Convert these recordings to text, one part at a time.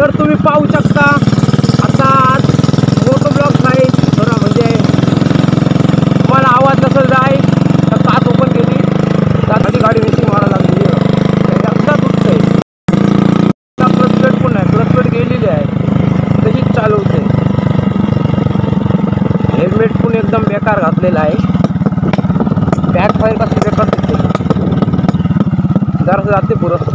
तर तुम्ही पाहू शकता आता मोठो ब्लॉक नाही थोडा, म्हणजे तुम्हाला आवाज नसेल जाय तर काच ओपन केली त्यासाठी गाडी मिसिंग मारायला लागली. एकदा तुटतंय, क्लच प्लेट पण नाही, क्लच प्लेट गेलेली आहे तशीच चालवते. हेल्मेट पण एकदम बेकार घातलेला आहे. बॅक फायर कशी बेकार दिसते, जरासं जाते पुरं.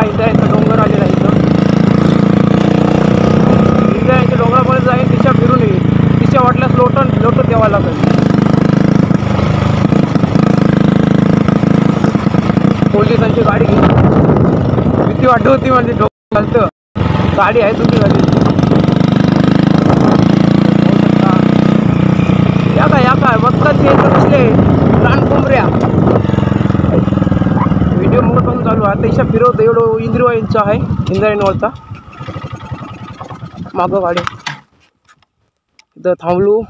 इंद्रायणीचा डोंगर आलेला आहे. इथं इंद्रायणीच्या डोंगरापर्यंत जाईन, दिशा फिरून येईल. दिशा वाटल्यास लोटत द्यावा लागेल. पोलिसांची गाडी घेऊन भीती वाटत होती, म्हणजे डोंगर घालतं. गाडी आहे तुम्ही घाली. या काय बघतात ते कसले रानकोंबऱ्या. व्हिडिओ मोड पण चालू आहे. आता फिरवतं एवढं इंद्रायणीचं आहे, इंद्रायणीवरचा मागं गाडी. इथं थांबलो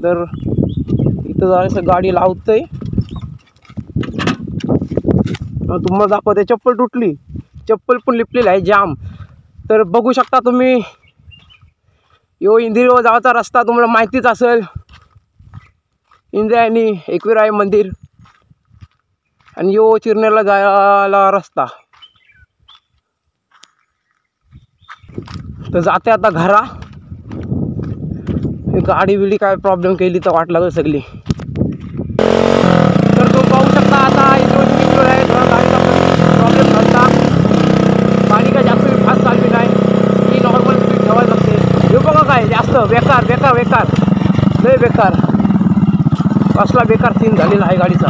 तर इथं जरासं गाडी लावतंय. तुम्हाला दाखवते, चप्पल तुटली, चप्पल पण लिपलेली आहे जाम. तर बघू शकता तुम्ही, यो इंदिरेवर जायचा रस्ता तुम्हाला माहितीच असेल. इंद्रायणी एकविराई मंदिर आणि यो चिरनेरला जायला रस्ता. तर जाते आता घरा. गाडी बिडी काय प्रॉब्लेम केली तर वाट लागेल सगळी. तर तो पाहू शकता आता इथून निघलो आहे. थोडा गाडीचा प्रॉब्लेम झाला. गाडी काय जास्त फास्ट चालली नाही, ही नॉर्मल स्पीड ठेवायला लागते. हे बघा काय जास्त बेकार बेकार बेकार लय बेकार, कसला बेकार सीन झालेला आहे गाडीचा.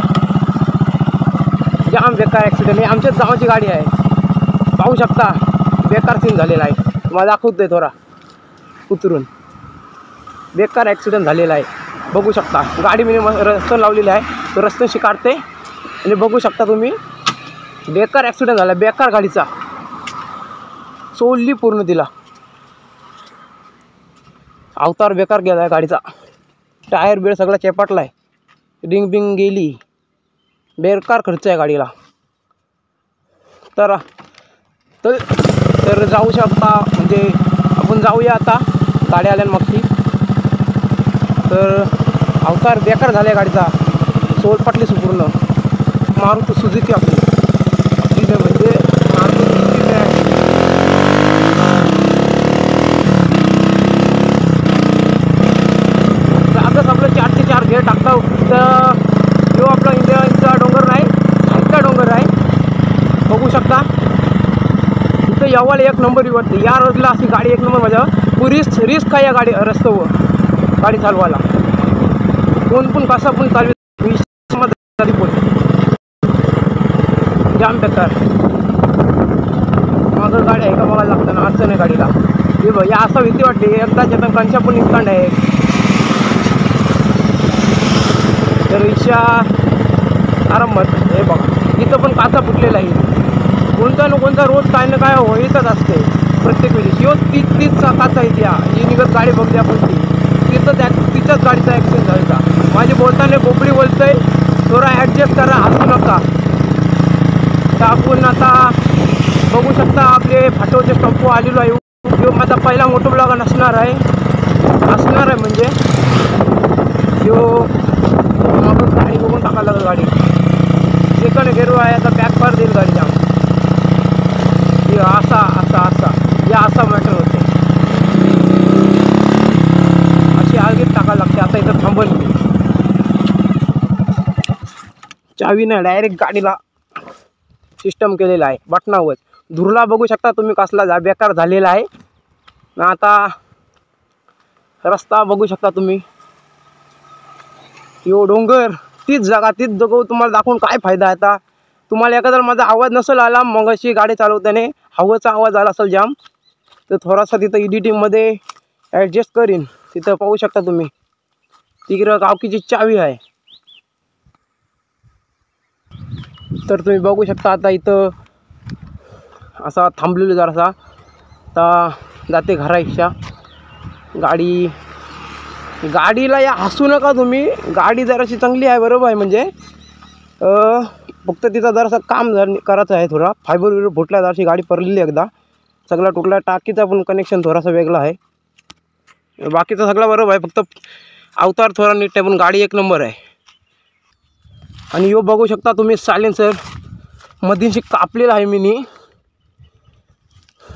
जाम बेकार ॲक्सिडेंट. ही आमच्याच गावाची गाडी आहे, पाहू शकता बेकार सीन झालेला आहे. तुम्हाला दाखवतोय थोडा उतरून. बेकार ॲक्सिडेंट झालेला आहे, बघू शकता. गाडी मी रस्ता लावलेली आहे, तो रस्त्याशी काढते आणि बघू शकता तुम्ही बेकार ॲक्सिडेंट झाला. बेकार गाडीचा सोडली पूर्ण तिला. अवतार बेकार गेला आहे गाडीचा. टायर बिळ सगळा चेपाटला आहे, रिंग बिंग गेली. बेकार खर्च आहे गाडीला. तर जाऊ शकता, म्हणजे आपण जाऊया आता गाडी आल्यानं मागची. तर अवतार बेकार झाला आहे गाडीचा, सोल पटली पूर्ण. मारुती सुझुकी आपली म्हणजे मारुती सुझुकी आहे. आता आपलं 4चे 4 गेअर टाकता. तर जो आपला इंडियाचा डोंगर नाही, साईडचा डोंगर आहे, बघू शकता. इथं यावाला एक नंबर वाटते. या रोडला अशी गाडी एक नंबर माझ्या रिस्क आहे या गाडी रस्त्यावर गाडी चालवायला. कोण पण कसा पण चालवी जाम बेकार. मागं गाडी आहे का बघायला लागतं ना, अडचण आहे गाडीला. हे बघ, या असं भीती वाटते. एकदाच येतं कंशा पण निघतांड आहे. तर रिक्षा आरामात. हे बघा इथं पण काचा फुटलेला आहे. कोणता ना कोणता रोज काय ना काय होईतच असते प्रत्येक वेळी. शिव तीच काचा आहे त्या जी निघत गाडी बघते आपण तिच्याच गाडीचा ॲक्सिडेंट झाला. माझी बोलताना बोबडी बोलतंय, थोडा ॲडजस्ट करा, हसू नका. तर आपण आता बघू शकता आपले फाटोचे टप्पू आलेलो आहे. जो माझा पहिला मोठो ब्लॉग असणार आहे म्हणजे जो मागून गाडी बघून टाकायला लागेल. गाडी सेकंड गेअर आहे, आता बॅक फार देईल गाडी जाम. असा या असा मॅटर होते. अशी आगे चावीनं डायरेक्ट गाडीला सिस्टम केलेला आहे बटनावर. धुरला बघू शकता तुम्ही कसला बेकार झालेला आहे ना. आता रस्ता बघू शकता तुम्ही, यो डोंगर, तीच जागा तुम्हाला दाखवून काय फायदा आहे. आता तुम्हाला एखादा माझा आवाज नसेल आला मग अशी गाडी चालवताना हवेचा आवाज आला असेल जाम, तर थोडासा तिथं एडिटिंगमध्ये ॲडजस्ट करीन. तिथं पाहू शकता तुम्ही तिकडं गावकीची चावी आहे. तर तुम्ही बघू शकता आता इथं असा थांबलेलो जरासा. आता जाते घरापेक्षा गाडीला या हसू नका तुम्ही. गाडी जराशी चांगली आहे, बरोबर आहे. म्हणजे फक्त तिचा जरासा काम करायचं आहे. थोडा फायबर वगैरे फुटला, जराशी गाडी पडलेली एकदा, सगळा तुटला. टाकीचा पण कनेक्शन थोडासा वेगळा आहे. बाकीचं सगळं बरोबर आहे, फक्त अवतार थोडा नीट आहे, पण गाडी एक नंबर आहे. आणि यो बघू शकता तुम्ही सायलेन्सर मधींशी कापलेला आहे मी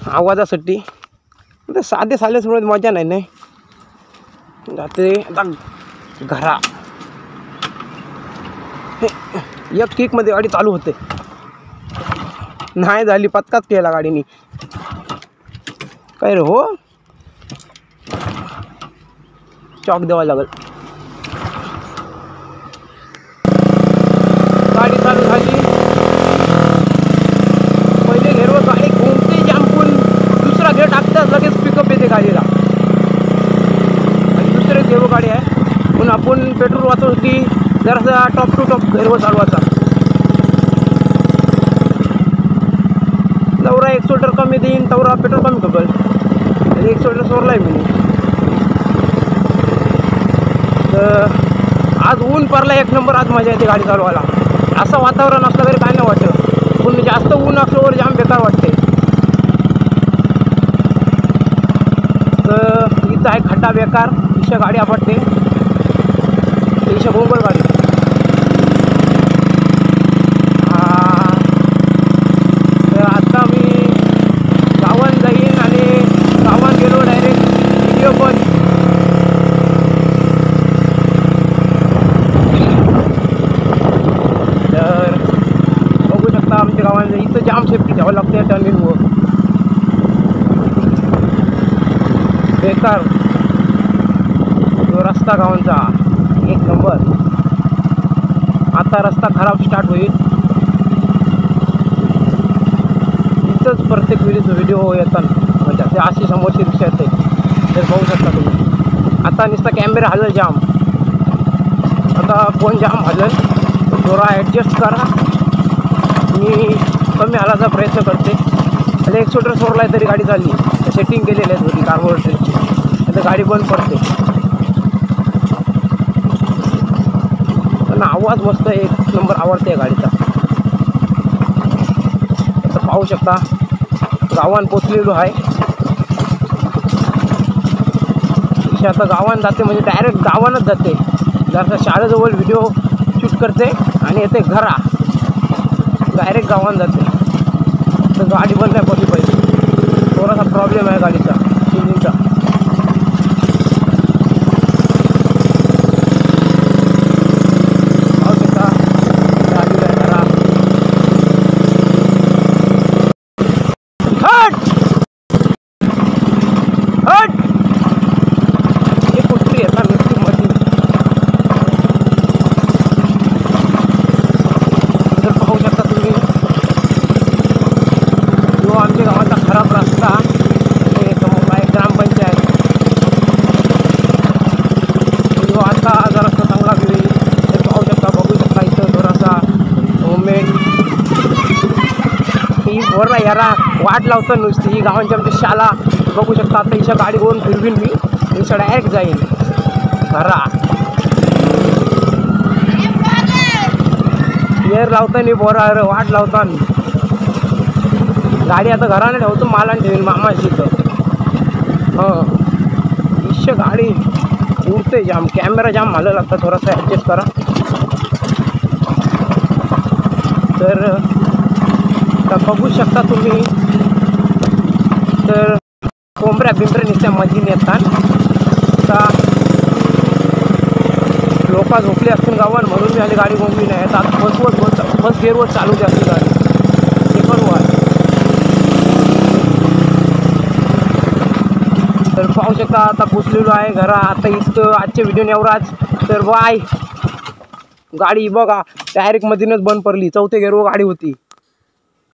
आवाजासाठी. तर साधे सायलेन्सरमध्ये मजा नाही. जाते आता घरा. एक किकमध्ये गाडी चालू होते, नाही झाली पत्काच केला गाडीनी. काय रे हो, चॉक द्यावा लागेल. गाडी चालू झाली, पहिले घेरवर गाडी कोणती जामपून दुसरा घेर टाकताच लगेच पिकअप येते गाडीला. आणि दुसरे घेरो गाडी आहे, पण आपण पेट्रोल वाचवण्यासाठी जरासा टॉप टू टॉप घेरवर चालवायचा. तेवढा एक शोल्डर कमी देईन, तेवढा पेट्रोल कमी खपल. एक शोल्डर सोडला आहे मी. तर आज ऊन पडला एक नंबर. आज मजा येते गाडी चालवायला. असं वातावरण असलं तरी काय नाही वाटत, पण जास्त ऊन असल्यावर जाम बेकार वाटते. तर इथं आहे खड्डा बेकार, इशा गाडी आपटते, इशा बोंबल गाडी. तर आता मी गावात जाईन आणि गावात गेलो डायरेक्ट व्हिडिओ पण. तर बघू शकता आमच्या गावांना इथं जाम सेफ्टी ठेवावं लागते टर्निंगवर. बेकार तो रस्ता गावांचा एक नंबर. आता रस्ता खराब स्टार्ट होईल. इथंच प्रत्येक व्हिडिओ येतात, म्हणजे ते अशी समोरची रिक्षा येते. तर पाहू शकता तुम्ही. आता नुसता कॅमेरा हलल जाम. आता फोन जाम हलल, थोडा ॲडजस्ट करा. मी कमी हालाचा प्रयत्न करते. आणि एक शोल्डर सोडला आहे तरी गाडी चालली. सेटिंग केलेली आहे थोडी कार्बोरेटरची, आता गाडी बंद पडते. पण आवाज मस्त एक नंबर आवडते गाडीचा. तर पाहू शकता गावात पोचलेलो आहे. आता गावात जाते म्हणजे डायरेक्ट गावानच जाते. जरासा शाळेजवळ व्हिडिओ शूट करते आणि येते घरा, डायरेक्ट गावात जाते. तर गाडी बंद नाही पडली पाहिजे. थोडासा प्रॉब्लेम आहे गाडीचा, इंजिनचा. आमच्या गावाचा खराब रस्ता, समोर आहे ग्रामपंचायत. जो आता जरासा चांगला होईल. तर पाहू शकता, बघू शकता इथं थोडासा मुवमेंट. ही बरं यारा वाट लावतं नुसती. ही गावांची आमची शाळा बघू शकता. आता इशा गाडीवरून फिरवीन मी, इशा डायरेक्ट जाईन घरा. एअर लावताना बोरा वाट लावताना गाडी आता घराने ठेवतो, मला ठेवीन मामाची इथं. इश्य गाडी उडते जाम. कॅमेरा जाम मला लागतं, थोडासा ॲडजस्ट करा. तर बघू शकता तुम्ही. तर कोंबऱ्या बिंबऱ्या नुसत्या मधीन येतात. आता लोक पप्पा झोपले असतील गावात म्हणून मी आली गाडी कोणती नाही आता फर्स्ट गेअरवर चालू द्या आपली गाडी सेकंड वर. तर पाहू शकता आता पोचलेलो आहे घरा. आता इथं आजच्या व्हिडिओने एवढाच. तर बाय. गाडी बघा डायरेक्ट मधूनच बंद पडली. चौथ्या गेअरवर गाडी होती.